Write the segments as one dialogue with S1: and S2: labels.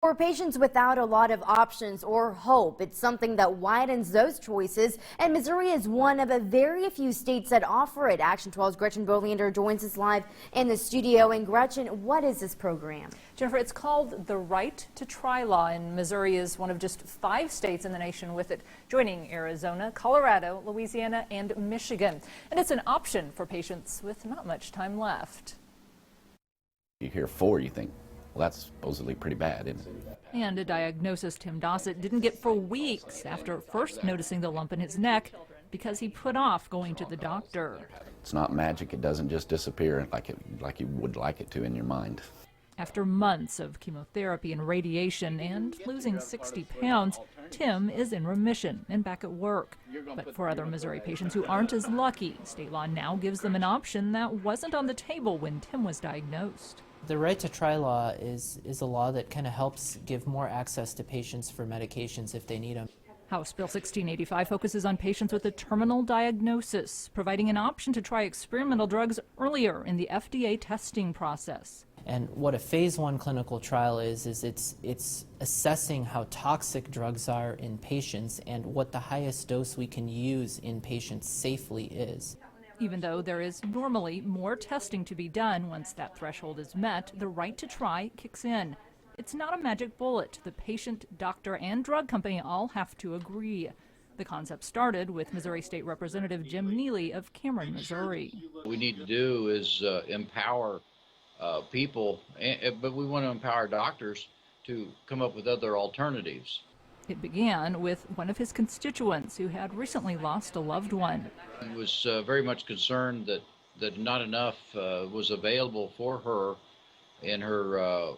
S1: For patients without a lot of options or hope, it's something that widens those choices, and Missouri is one of a very few states that offer it. Action 12's Gretchen Bolander joins us live in the studio. And Gretchen, what is this program?
S2: Jennifer, it's called the Right to Try Law, and Missouri is one of just 5 states in the nation with it, joining Arizona, Colorado, Louisiana, and Michigan. And it's an option for patients with not much time left.
S3: You hear 4, you think, well, that's supposedly pretty bad, isn't it?
S2: And a diagnosis Tim Dossett didn't get for weeks after first noticing the lump in his neck because he put off going to the doctor.
S3: It's not magic. It doesn't just disappear like you would like it to in your mind.
S2: After months of chemotherapy and radiation and losing 60 pounds, Tim is in remission and back at work. But for other Missouri patients who aren't as lucky, state law now gives them an option that wasn't on the table when Tim was diagnosed.
S4: The Right to Try law is a law that kind of helps give more access to patients for medications if they need them.
S2: House Bill 1685 focuses on patients with a terminal diagnosis, providing an option to try experimental drugs earlier in the FDA testing process.
S4: And what a phase 1 clinical trial is it's assessing how toxic drugs are in patients and what the highest dose we can use in patients safely is.
S2: Even though there is normally more testing to be done once that threshold is met, the right to try kicks in. It's not a magic bullet. The patient, doctor, and drug company all have to agree. The concept started with Missouri State Representative Jim Neely of Cameron, Missouri.
S5: What we need to do is empower people, but we want to empower doctors to come up with other alternatives.
S2: It began with one of his constituents who had recently lost a loved one.
S5: He was very much concerned that not enough was available for her in her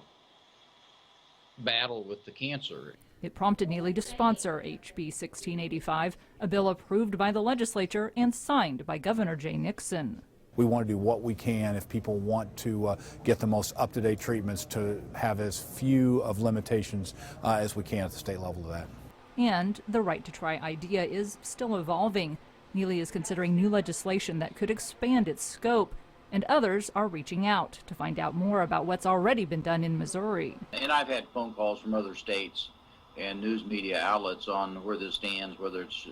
S5: battle with the cancer.
S2: It prompted Neely to sponsor HB 1685, a bill approved by the legislature and signed by Governor Jay Nixon.
S6: We want to do what we can if people want to get the most up-to-date treatments to have as few of limitations as we can at the state level to that.
S2: And the right to try idea is still evolving. Neely is considering new legislation that could expand its scope, and others are reaching out to find out more about what's already been done in Missouri.
S5: And I've had phone calls from other states and news media outlets on where this stands, whether it's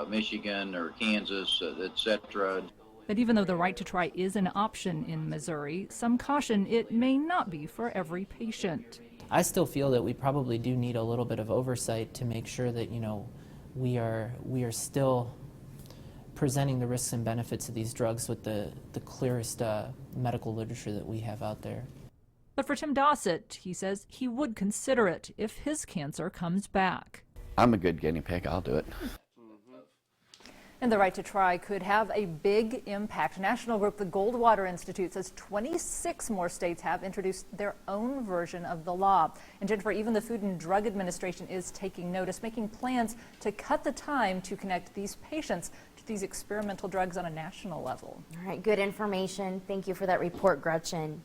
S5: Michigan or Kansas, etc.
S2: But even though the right to try is an option in Missouri, some caution it may not be for every patient.
S4: I still feel that we probably do need a little bit of oversight to make sure that, we are still presenting the risks and benefits of these drugs with the clearest medical literature that we have out there.
S2: But for Tim Dossett, he says he would consider it if his cancer comes back.
S3: I'm a good guinea pig. I'll do it.
S2: And the right to try could have a big impact. National group the Goldwater Institute says 26 more states have introduced their own version of the law. And Jennifer, even the Food and Drug Administration is taking notice, making plans to cut the time to connect these patients to these experimental drugs on a national level.
S1: All right, good information. Thank you for that report, Gretchen.